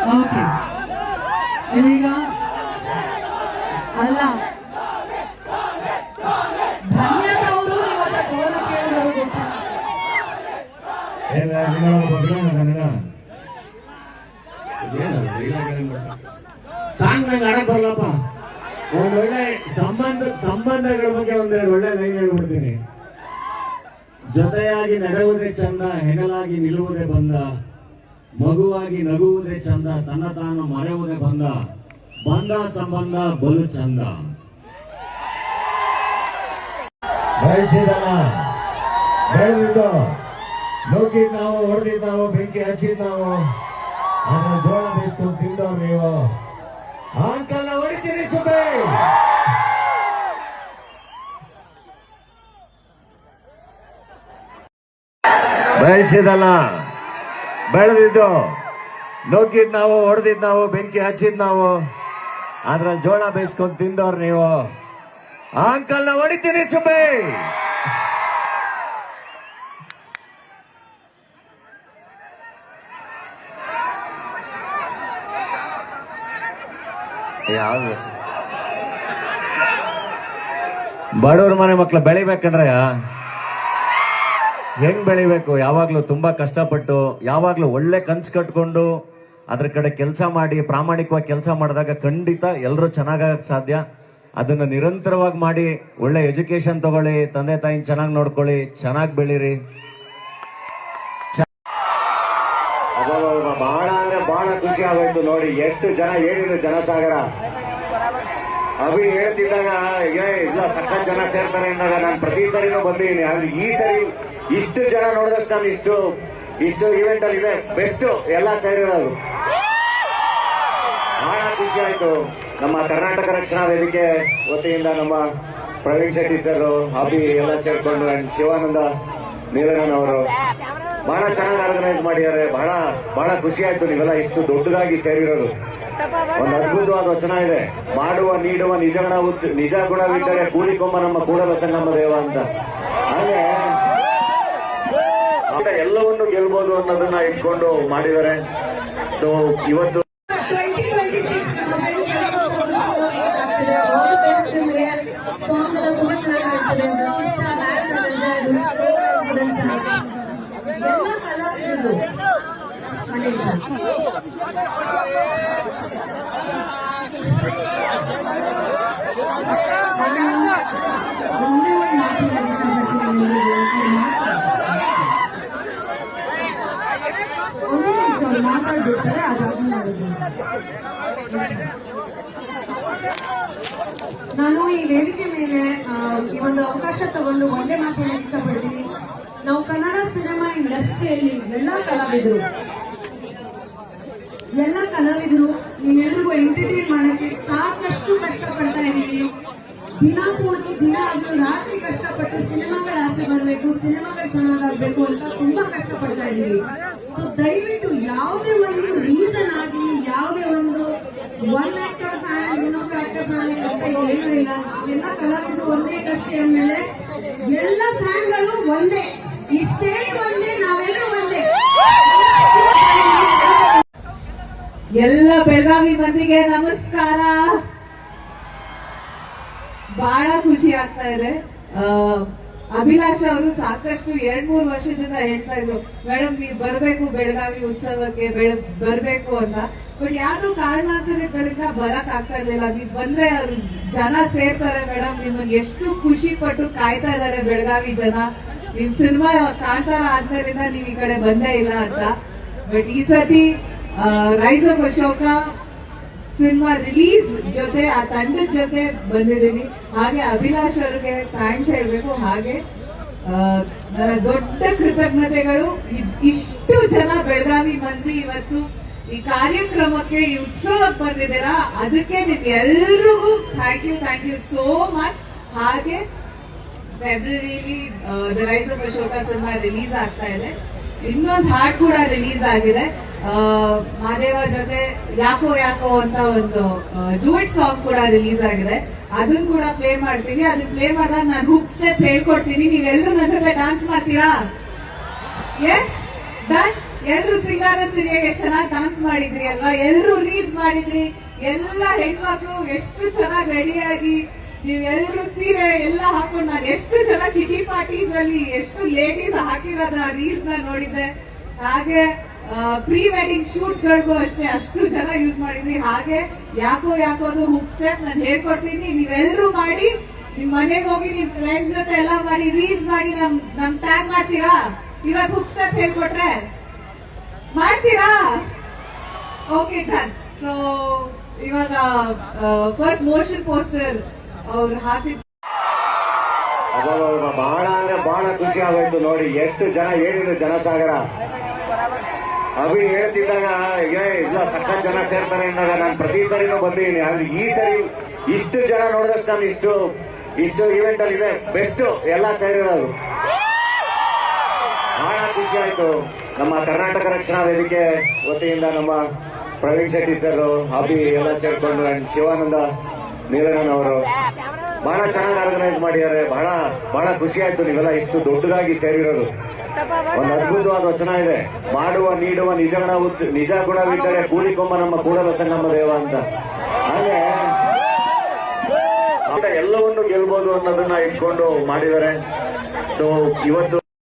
Okay ನೀವೀಗ ಅಲ್ಲ ಧನ್ಯದವರು ಇವತ್ತ ಗೋಲು ಕೇಳಿದ್ರು ಸಾಂಗ್ ನಂಗೆ ಆಡಕ್ ಬರಲ್ಲಪ್ಪ. ಒಂದೊಳ್ಳೆ ಸಂಬಂಧಗಳ ಬಗ್ಗೆ ಒಂದೆರಡು ಒಳ್ಳೆ ಲೈನ್ ಹೇಳ್ಬಿಡ್ತೀನಿ. ಜೊತೆಯಾಗಿ ನಡೆಯುವುದೇ ಚಂದ, ಹೆಗಲಾಗಿ ನಿಲ್ಲುವುದೇ ಬಂದ, ಮಗುವಾಗಿ ನಗುವುದೇ ಚಂದ, ತನ್ನ ತಾನು ಮರೆಯುವುದೇ ಬಂದ, ಬಂದ ಸಂಬಂಧ ಬಲು ಚಂದ. ಬೆಳೆಸಿದಲ್ಲ ಬೆಳೆದಿದ್ದು, ನುಗ್ಗಿದ್ ನಾವು, ಹೊಡೆದಿದ್ ನಾವು, ಬೆಂಕಿ ಹಚ್ಚಿದ್ ನಾವು, ಅದ್ರ ಜೋಳ ಬೇಯಿಸ್ಕೊಂಡು ತಿಂದವ್ರು ನೀವು. ಅಂಕಲ್ ಹೊಡಿತೀರಿ ಸುಬ್ಬೆ. ಬೆಳೆಸಿದಲ್ಲ ಬೆಳೆದಿದ್ದು, ನುಗ್ಗಿದ್ ನಾವು, ಹೊಡೆದಿದ್ ನಾವು, ಬೆಂಕಿ ಹಚ್ಚಿದ್ ನಾವು, ಅದ್ರ ಜೋಳ ಬೇಯಿಸ್ಕೊಂಡು ತಿಂದವ್ರು ನೀವು. ಅಂಕಲ್ ಹೊಡಿತೀರಿ ಸುಬ್ಬೆ. ಯಾವ್ದು ಬಡವ್ರ ಮನೆ ಮಕ್ಳು ಬೆಳಿಬೇಕಂದ್ರೆ ಹೆಂಗ್ ಬೆಳಿಬೇಕು? ಯಾವಾಗ್ಲೂ ತುಂಬಾ ಕಷ್ಟಪಟ್ಟು, ಯಾವಾಗ್ಲೂ ಒಳ್ಳೆ ಕನ್ಸು ಕಟ್ಕೊಂಡು ಅದ್ರ ಕಡೆ ಕೆಲಸ ಮಾಡಿ, ಪ್ರಾಮಾಣಿಕವಾಗಿ ಕೆಲಸ ಮಾಡಿದಾಗ ಖಂಡಿತ ಎಲ್ಲರೂ ಚೆನ್ನಾಗಕ್ಕೆ ಸಾಧ್ಯ. ಅದನ್ನ ನಿರಂತರವಾಗಿ ಮಾಡಿ, ಒಳ್ಳೆ ಎಜುಕೇಶನ್ ತಗೊಳ್ಳಿ, ತಂದೆ ತಾಯಿನ ಚೆನ್ನಾಗಿ ನೋಡ್ಕೊಳ್ಳಿ, ಚೆನ್ನಾಗಿ ಬೆಳೀರಿ. ಬಹಳ ಅಂದ್ರೆ ಬಹಳ ಖುಷಿ ಆಗೋಯ್ತು ನೋಡಿ, ಎಷ್ಟು ಜನ ಏನಿದೆ ಜನಸಾಗರ. ಅಭಿ ಹೇಳ್ತಿದ್ದಾಗ ಇಲ್ಲ ಸಖತ್ ಜನ ಸೇರ್ತಾರೆ ಅಂದಾಗ ನಾನು ಪ್ರತಿ ಸರಿನೂ ಬಂದಿದ್ದೀನಿ. ಆದ್ರೆ ಈ ಸರಿ ಇಷ್ಟು ಜನ ನೋಡಿದಷ್ಟು ನಾನು ಇಷ್ಟು ಇವೆಂಟ್ ಅಲ್ಲಿ ಇದೆ ಬೆಸ್ಟ್ ಎಲ್ಲ ಸೇರಿರೋದು. ಬಹಳ ಖುಷಿ ಆಯ್ತು. ನಮ್ಮ ಕರ್ನಾಟಕ ರಕ್ಷಣಾ ವೇದಿಕೆ ವತಿಯಿಂದ ನಮ್ಮ ಪ್ರವೀಣ್ ಶೆಟ್ಟಿ ಸರ್, ಅಭಿ ಎಲ್ಲ ಸೇರ್ಕೊಂಡು, ಅಂಡ್ ಶಿವಾನಂದ ನೀಲಣ್ಣನ್ ಅವರು ಬಹಳ ಚೆನ್ನಾಗಿ ಆರ್ಗನೈಸ್ ಮಾಡಿದ್ದಾರೆ. ಬಹಳ ಖುಷಿ ಆಯ್ತು ನೀವೆಲ್ಲ ಇಷ್ಟು ದೊಡ್ಡದಾಗಿ ಸೇರಿರೋದು. ಒಂದು ಅದ್ಭುತವಾದ ವಚನ ಇದೆ, ಮಾಡುವ ನೀಡುವ ನಿಜ ಗುಣವಿದ್ದರೆ ಕೂಡಿಕೊಂಬ ನಮ್ಮ ಕೂಡಲ ಸಂಗಮ ದೇವ ಅಂತ. ಹಾಗೆ ಎಲ್ಲವನ್ನು ಗೆಲ್ಬಹುದು ಅನ್ನೋದನ್ನ ಇಟ್ಕೊಂಡು ಮಾಡಿದ್ದಾರೆ. ಸೊ ಇವತ್ತು ಎಲ್ಲ ಕಲಾವಿದರು ಒಂದೇ ಒಂದು ಮಾತಾಡ್ಬಿಡ್ತಾರೆ. ನಾನು ಈ ವೇದಿಕೆ ಮೇಲೆ ಈ ಒಂದು ಅವಕಾಶ ತಗೊಂಡು ಒಂದೇ ಮಾತಾಡೋಕೆ ಇಷ್ಟಪಡ್ತೀನಿ. ನಾವು ಕನ್ನಡ ಸಿನಿಮಾ ಇಂಡಸ್ಟ್ರಿಯಲ್ಲಿ ಎಲ್ಲ ಕಲಾವಿದರು ನಿಮ್ಮೆಲ್ಲರಿಗೂ ಎಂಟರ್ಟೈನ್ ಮಾಡಕ್ಕೆ ಸಾಕಷ್ಟು ಕಷ್ಟಪಡ್ತಾ ಇದ್ದೀವಿ. ದಿನ ಆಗಲು ರಾತ್ರಿ ಕಷ್ಟಪಟ್ಟು ಸಿನಿಮಾಗಳು ಆಚೆ ಬರಬೇಕು, ಸಿನಿಮಾಗಳು ಚೆನ್ನಾಗಾಗಬೇಕು ಅಂತ ತುಂಬಾ ಕಷ್ಟಪಡ್ತಾ ಇದ್ದೀವಿ. ಸೊ ದಯವಿಟ್ಟು ಯಾವುದೇ ಒಂದು ರೀಸನ್ ಆಗಲಿ, ಯಾವುದೇ ಒಂದು ಒನ್ ಆಕ್ಟರ್ ಫ್ಯಾನ್, ಇನ್ನೊಬ್ಬ ಆಕ್ಟರ್ ಫ್ಯಾನ್ ಅಂತ ಏನೂ ಇಲ್ಲ. ನಾವೆಲ್ಲ ಕಲಾವಿದರು ಒಂದೇ ಇಂಡಸ್ಟ್ರಿ ಅಂದ್ಮೇಲೆ ಎಲ್ಲ ಫ್ಯಾನ್ಗಳು ಒಂದೇ, ಇಷ್ಟೇ ಒಂದೇ, ನಾವೆಲ್ಲರೂ ಒಂದೇ. ಎಲ್ಲ ಬೆಳಗಾವಿ ಮಂದಿಗೆ ನಮಸ್ಕಾರ. ಬಹಳ ಖುಷಿ ಆಗ್ತಾ ಇದೆ. ಅಭಿಲಾಷ್ ಅವರು ಸಾಕಷ್ಟು 2-3 ವರ್ಷದಿಂದ ಹೇಳ್ತಾ ಇದ್ರು, ಮೇಡಮ್ ನೀವು ಬರ್ಬೇಕು ಬೆಳಗಾವಿ ಉತ್ಸವಕ್ಕೆ, ಬರ್ಬೇಕು ಅಂತ. ಬಟ್ ಯಾವ್ದೋ ಕಾರಣಾಂತರಗಳಿಂದ ಬರಕ್ ಆಗ್ತಾ ಇರ್ಲಿಲ್ಲ. ನೀವ್ ಬಂದ್ರೆ ಜನ ಸೇರ್ತಾರೆ ಮೇಡಮ್, ನಿಮ್ಮನ್ನ ಎಷ್ಟು ಖುಷಿ ಪಟ್ಟು ಕಾಯ್ತಾ ಇದಾರೆ ಬೆಳಗಾವಿ ಜನ. ನೀವ್ ಸಿನಿಮಾ ಕಾಂತಾರ ಆದ್ಮೇಲಿಂದ ನೀವ್ ಈ ಕಡೆ ಬಂದೇ ಇಲ್ಲ ಅಂತ. ಬಟ್ ಈ ಸತಿ rice of Ashoka cinema release ಜೊತೆ ಆ ತಂಡದ ಜೊತೆ ಬಂದಿದ್ದೀನಿ. ಹಾಗೆ ಅಭಿಲಾಷ್ ಅವ್ರಿಗೆ ಥ್ಯಾಂಕ್ಸ್ ಹೇಳ್ಬೇಕು. ಹಾಗೆ ನನ್ನ ದೊಡ್ಡ ಕೃತಜ್ಞತೆಗಳು. ಇಷ್ಟು ಜನ ಬೆಳಗಾವಿ ಮಂದಿ ಇವತ್ತು ಈ ಕಾರ್ಯಕ್ರಮಕ್ಕೆ, ಈ ಉತ್ಸವಕ್ಕೆ ಬಂದಿದ್ದೀರಾ, ಅದಕ್ಕೆ ನಿಮ್ಗೆಲ್ರಿಗೂ ಥ್ಯಾಂಕ್ ಯು ಸೋ ಮಚ್. ಹಾಗೆ ಫೆಬ್ರವರಿಲಿ the rise of Ashoka cinema release ಆಗ್ತಾ ಇದೆ. ಇನ್ನೊಂದು ಹಾಡ್ ಕೂಡ ರಿಲೀಸ್ ಆಗಿದೆ, ಮಾದೇವ ಜೊತೆ ಯಾಕೋ ಅಂತ ಒಂದು ಡ್ಯೂಯೆಟ್ ಸಾಂಗ್ ಕೂಡ ರಿಲೀಸ್ ಆಗಿದೆ. ಅದನ್ನ ಕೂಡ ಪ್ಲೇ ಮಾಡ್ತೀವಿ. ಅದನ್ನ ಪ್ಲೇ ಮಾಡಿದಾಗ ನಾನು ಹುಕ್ ಸ್ಟೆಪ್ ಹೇಳ್ಕೊಡ್ತೀನಿ, ನೀವೆಲ್ಲರೂ ನನ್ನ ಜೊತೆ ಡಾನ್ಸ್ ಮಾಡ್ತೀರಾ? Yes, done. ಎಲ್ರು ಸಿಂಗಾರ ಸೀರೆಗೆ ಚೆನ್ನಾಗಿ ಡಾನ್ಸ್ ಮಾಡಿದ್ರಿ ಅಲ್ವಾ, ಎಲ್ರು ರೀಲ್ಸ್ ಮಾಡಿದ್ರಿ, ಎಲ್ಲ ಹೆಣ್ಮಕ್ಳು ಎಷ್ಟು ಚೆನ್ನಾಗಿ ರೆಡಿಯಾಗಿ ನೀವೆಲ್ರು ಸೀರೆ ಎಲ್ಲ ಹಾಕೊಂಡು ನಾನು ಎಷ್ಟು ಜನ ಕಿಟಿ ಪಾರ್ಟೀಸ್ ಅಲ್ಲಿ ಎಷ್ಟು ಲೇಡೀಸ್ ಹಾಕಿರೋದ ರೀಲ್ಸ್ ನ ನೋಡಿದ್ದೆ. ಹಾಗೆ ಪ್ರೀ ವೆಡ್ಡಿಂಗ್ ಶೂಟ್ ಗಳಿಗೂ ಅಷ್ಟೇ ಅಷ್ಟು ಜನ ಯೂಸ್ ಮಾಡಿದ್ರಿ. ಹಾಗೆ ಯಾಕೋದು ಹುಕ್ ಸ್ಟೆಪ್ ನಾನು ಹೇಳ್ಕೊಡ್ತೀನಿ, ನೀವೆಲ್ರು ಮಾಡಿ ನಿಮ್ ಮನೆಗೆ ಹೋಗಿ ನಿಮ್ ಫ್ರೆಂಡ್ಸ್ ಜೊತೆ ಎಲ್ಲ ಮಾಡಿ ರೀಲ್ಸ್ ಮಾಡಿ ನಮ್ ಟ್ಯಾಗ್ ಮಾಡ್ತೀರಾ. ಇವಾಗ ಹುಕ್ ಸ್ಟೆಪ್ ಹೇಳ್ಕೊಟ್ರೆ ಮಾಡ್ತೀರಾ? Okay done. ಸೊ ಇವಾಗ ಫಸ್ಟ್ ಮೋಷನ್ ಪೋಸ್ಟರ್ ಅವ್ರು ಹಾಕಿದ್ ಬಹಳ ಅಂದ್ರೆ ಬಹಳ ಖುಷಿ ಆಗೋಯ್ತು ನೋಡಿ, ಎಷ್ಟು ಜನ ಏನಿದೆ ಜನಸಾಗರ. ಅಭಿ ಹೇಳ್ತಿದ್ದಾಗ ಇಲ್ಲ ಸಖತ್ ಜನ ಸೇರ್ತಾರೆ ಅಂದಾಗ ನಾನು ಪ್ರತಿ ಸರಿನೂ ಬಂದಿದ್ದೀನಿ. ಆದ್ರೆ ಈ ಸರಿ ಇಷ್ಟು ಜನ ನೋಡಿದಷ್ಟು ನಾನು ಇಷ್ಟು ಇವೆಂಟ್ ಅಲ್ಲಿ ಇದೆ ಬೆಸ್ಟ್ ಎಲ್ಲ ಸೇರಿರೋದು. ಬಹಳ ಖುಷಿ ಆಯ್ತು. ನಮ್ಮ ಕರ್ನಾಟಕ ರಕ್ಷಣಾ ವೇದಿಕೆ ವತಿಯಿಂದ ನಮ್ಮ ಪ್ರವೀಣ್ ಶೆಟ್ಟಿ ಸರ್, ಅಭಿ ಎಲ್ಲ ಸೇರ್ಕೊಂಡು ಅಂಡ್ ಶಿವಾನಂದ ನೀಲಣ್ಣನ್ ಅವರು ಬಹಳ ಚೆನ್ನಾಗಿ ಆರ್ಗನೈಸ್ ಮಾಡಿದ್ದಾರೆ. ಬಹಳ ಖುಷಿ ಆಯ್ತು ನೀವೆಲ್ಲ ಇಷ್ಟು ದೊಡ್ಡದಾಗಿ ಸೇರಿರೋದು. ಒಂದು ಅದ್ಭುತವಾದ ವಚನ ಇದೆ, ಮಾಡುವ ನೀಡುವ ನಿಜ ಗುಣವಿದ್ದರೆ ಕೂಡಿಕೊಂಬ ನಮ್ಮ ಕೂಡಲ ಸಂಗಮ ದೇವ ಅಂತ. ಹಾಗೆ ಎಲ್ಲವನ್ನು ಗೆಲ್ಬಹುದು ಅನ್ನೋದನ್ನ ಇಟ್ಕೊಂಡು ಮಾಡಿದ್ದಾರೆ. ಸೊ ಇವತ್ತು